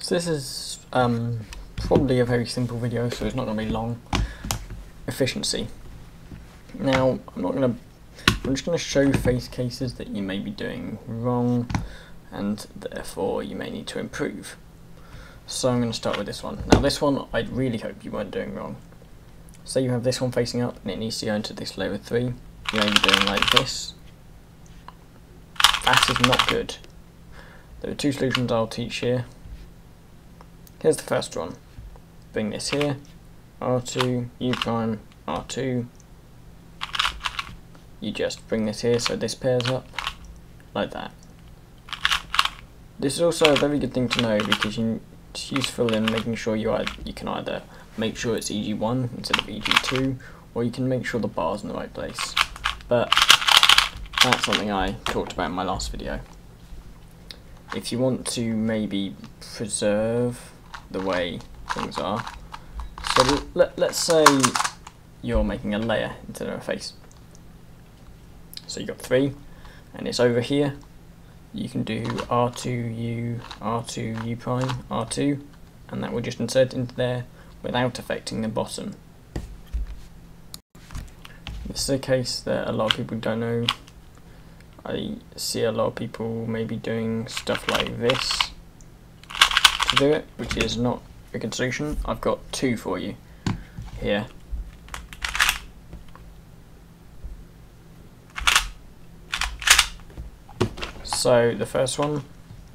So this is probably a very simple video, so it's not going to be long. Efficiency. Now, I'm just going to show face cases that you may be doing wrong, and therefore you may need to improve. So I'm going to start with this one. Now this one, I really hope you weren't doing wrong. Say you have this one facing up, and it needs to go into this layer 3. You may be doing like this. That is not good. There are two solutions I'll teach here. Here's the first one. Bring this here, R2, U prime, R2. You just bring this here so this pairs up, like that. This is also a very good thing to know because it's useful in making sure you can either make sure it's EG1 instead of EG2, or you can make sure the bar's in the right place. But that's something I talked about in my last video. If you want to maybe preserve the way things are, so let's say you're making a layer instead of a face. So you've got 3, and it's over here. You can do R2U, R2U prime, R2, and that will just insert into there without affecting the bottom. This is a case that a lot of people don't know. I see a lot of people maybe doing stuff like this to do it, which is not a good solution. I've got 2 for you here. So the first one,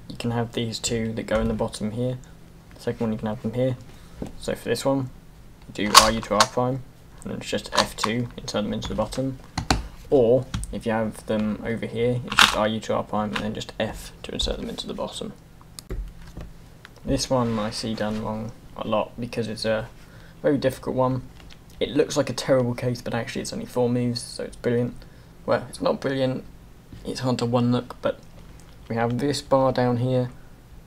you can have these 2 that go in the bottom here. The second one, you can have them here. So for this one, you do RU to R prime, and it's just F2, insert them into the bottom. Or if you have them over here, it's just RU to R prime and then just F to insert them into the bottom. This one I see done wrong a lot because it's a very difficult one. It looks like a terrible case, but actually it's only 4 moves, so it's brilliant. Well, it's not brilliant, it's hard to one look, but we have this bar down here,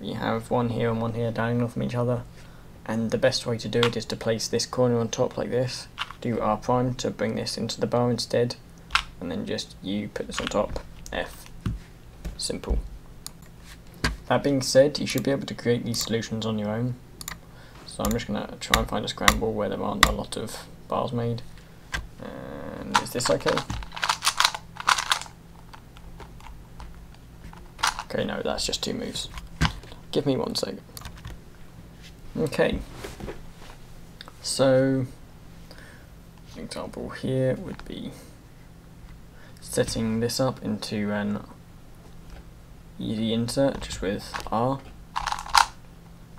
we have one here and one here diagonal from each other, and the best way to do it is to place this corner on top like this, do R prime to bring this into the bar instead, and then just you put this on top, F. Simple. That being said, you should be able to create these solutions on your own. So I'm just going to try and find a scramble where there aren't a lot of bars made. And is this okay? Okay, no, that's just 2 moves. Give me 1 second. Okay. So, an example here would be setting this up into an easy insert just with R,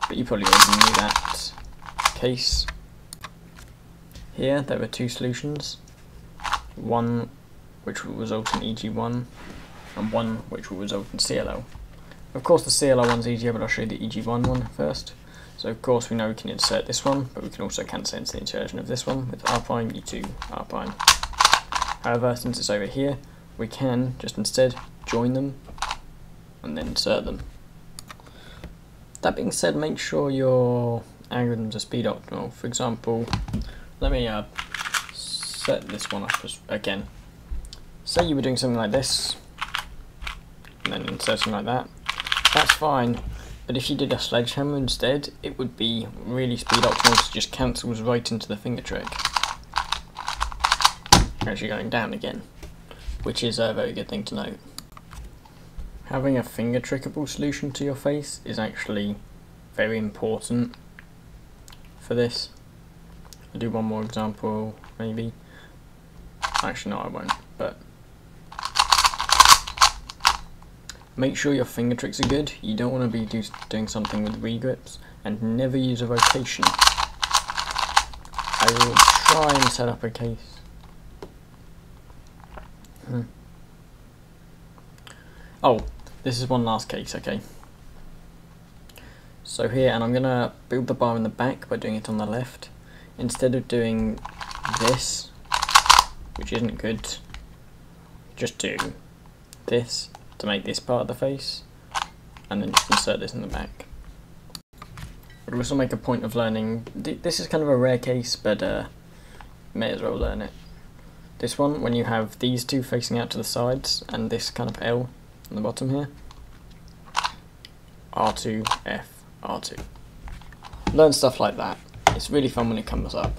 but you probably already knew that case. Here there are 2 solutions, one which will result in EG1 and one which will result in CLL. Of course the CLL one's easier, but I'll show you the EG1 one first. So of course we know we can insert this one, but we can also cancel into the insertion of this one with R prime, U2, R prime. However, since it's over here, we can just instead join them and then insert them. That being said, make sure your algorithms are speed optimal. For example, let me set this one up again. Say you were doing something like this, and then inserting like that. That's fine, but if you did a sledgehammer instead, it would be really speed optimal to just cancels right into the finger trick. Actually going down again, which is a very good thing to note. Having a finger trickable solution to your face is actually very important for this. I'll do one more example, maybe. Actually no, I won't, but make sure your finger tricks are good. You don't want to be doing something with regrips, and never use a rotation. I will try and set up a case. Oh, this is one last case, okay. So here, and I'm going to build the bar in the back by doing it on the left. Instead of doing this, which isn't good, just do this to make this part of the face, and then just insert this in the back. I'd also make a point of learning, this is kind of a rare case, but may as well learn it. This one, when you have these 2 facing out to the sides, and this kind of L on the bottom here, R2, F, R2. learn stuff like that. It's really fun when it comes up.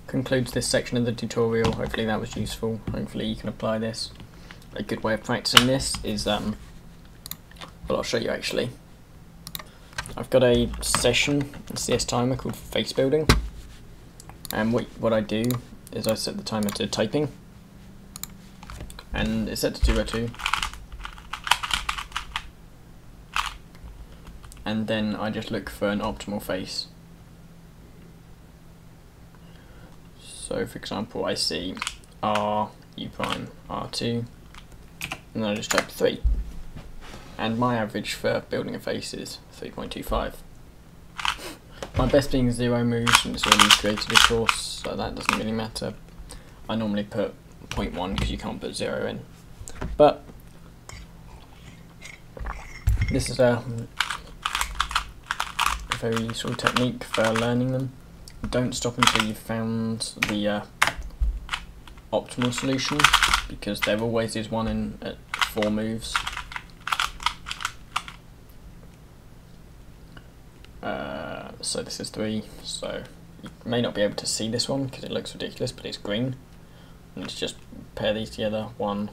Concludes this section of the tutorial. Hopefully that was useful. Hopefully you can apply this. A good way of practicing this is, well, I'll show you actually. I've got a session in CS Timer called face building, and what I do is I set the timer to typing, and it's set to 202, and then I just look for an optimal face. So for example, I see R, U prime, R2, and then I just type 3. And my average for building a face is 3.25. My best being 0 moves, and it's already created of course, so that doesn't really matter. I normally put 0.1 because you can't put 0 in. But this is a very useful technique for learning them. Don't stop until you've found the optimal solution, because there always is one in at 4 moves. So this is 3, so you may not be able to see this one because it looks ridiculous, but it's green. And let's just pair these together. 1,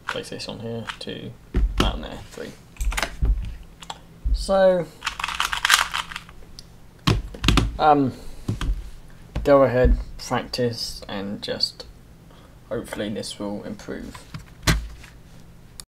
place this on here, 2, that on there, 3. So go ahead, practice, and just hopefully this will improve.